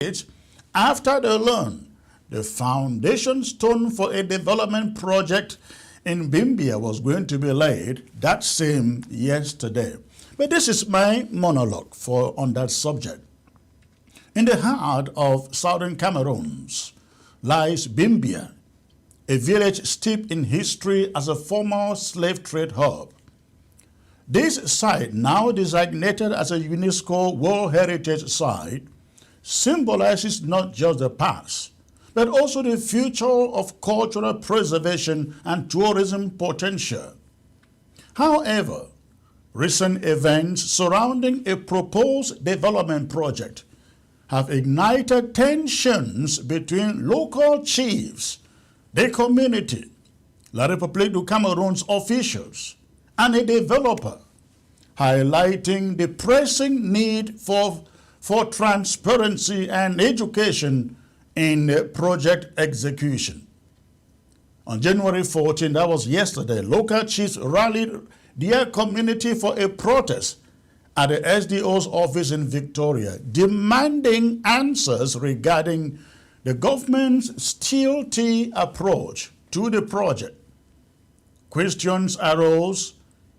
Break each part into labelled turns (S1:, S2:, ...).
S1: after they learned the foundation stone for a development project in Bimbia was going to be laid that same yesterday. But this is my monologue on that subject. In the heart of southern Cameroon lies Bimbia, a village steeped in history as a former slave trade hub. This site, now designated as a UNESCO World Heritage Site, symbolizes not just the past, but also the future of cultural preservation and tourism potential. However, recent events surrounding a proposed development project have ignited tensions between local chiefs, the community, La République du Cameroon's officials, and a developer, highlighting the pressing need for transparency and education in project execution. On January 14, that was yesterday, local chiefs rallied their community for a protest at the SDO's office in Victoria, demanding answers regarding the government's stealthy approach to the project. Questions arose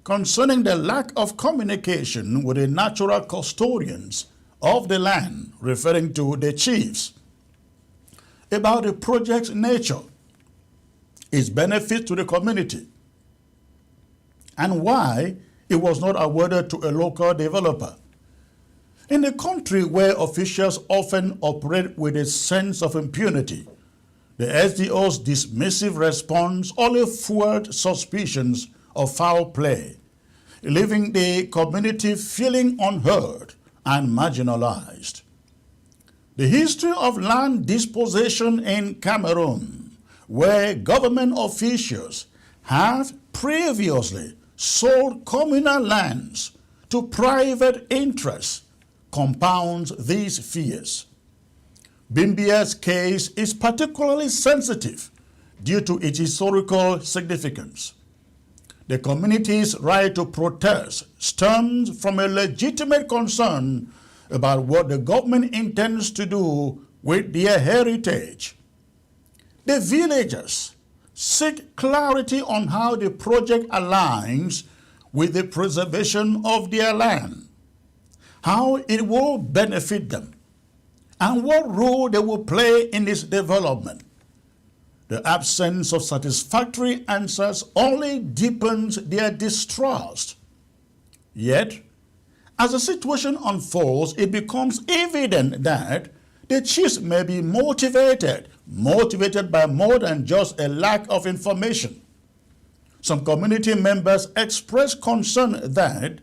S1: concerning the lack of communication with the natural custodians of the land, referring to the chiefs, about the project's nature, its benefits to the community, and why it was not awarded to a local developer. In a country where officials often operate with a sense of impunity, the SDO's dismissive response only fueled suspicions of foul play, leaving the community feeling unheard and marginalized. The history of land dispossession in Cameroon, where government officials have previously sold communal lands to private interests, compounds these fears. Bimbia's case is particularly sensitive due to its historical significance. The community's right to protest stems from a legitimate concern about what the government intends to do with their heritage. The villagers seek clarity on how the project aligns with the preservation of their land, how it will benefit them, and what role they will play in its development. The absence of satisfactory answers only deepens their distrust. Yet, as the situation unfolds, it becomes evident that the chiefs may be motivated by more than just a lack of information. Some community members express concern that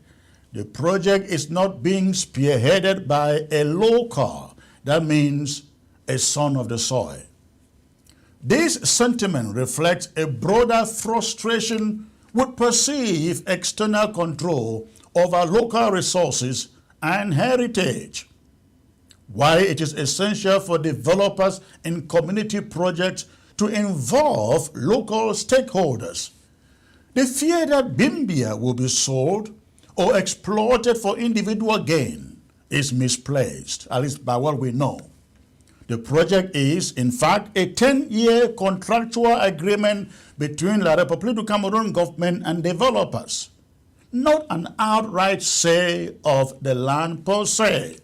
S1: the project is not being spearheaded by a local, that means a son of the soil. This sentiment reflects a broader frustration with perceived external control over local resources and heritage. Why it is essential for developers in community projects to involve local stakeholders. The fear that Bimbia will be sold or exploited for individual gain is misplaced, at least by what we know. The project is, in fact, a 10-year contractual agreement between La République du Cameroon government and developers, not an outright sale of the land per se.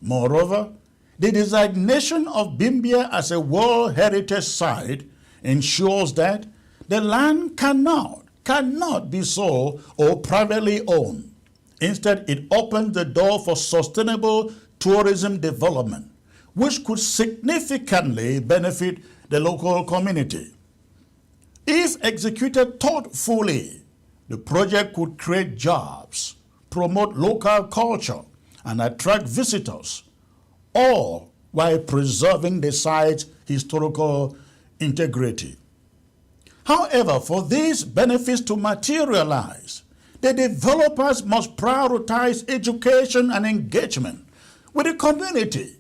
S1: Moreover, the designation of Bimbia as a World Heritage Site ensures that the land cannot be sold or privately owned. Instead, it opens the door for sustainable tourism development, which could significantly benefit the local community. If executed thoughtfully, the project could create jobs, promote local culture, and attract visitors, all while preserving the site's historical integrity. However, for these benefits to materialize, the developers must prioritize education and engagement with the community.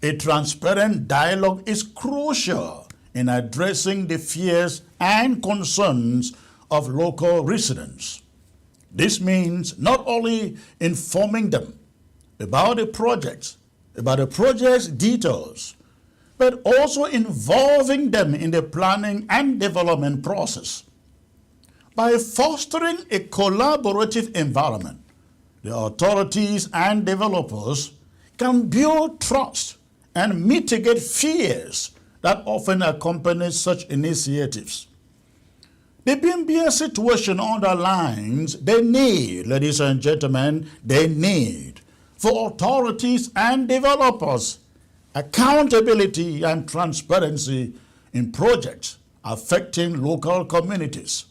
S1: A transparent dialogue is crucial in addressing the fears and concerns of local residents. This means not only informing them about the projects, about the project's details, but also involving them in the planning and development process. By fostering a collaborative environment, the authorities and developers can build trust and mitigate fears that often accompany such initiatives. The Bimbia situation underlines the need, ladies and gentlemen, the need for authorities and developers, accountability and transparency in projects affecting local communities.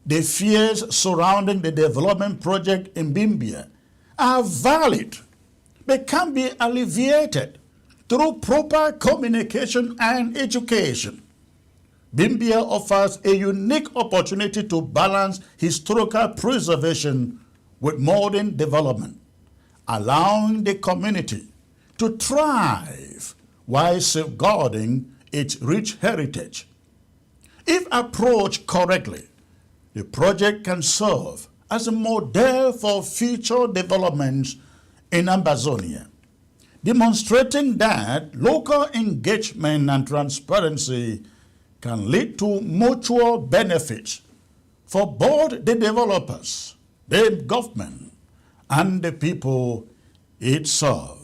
S1: The fears surrounding the development project in Bimbia are valid, but can be alleviated through proper communication and education. Bimbia offers a unique opportunity to balance historical preservation with modern development, allowing the community to thrive while safeguarding its rich heritage. If approached correctly, the project can serve as a model for future developments in Amazonia, demonstrating that local engagement and transparency can lead to mutual benefits for both the developers, the government, and the people it serves.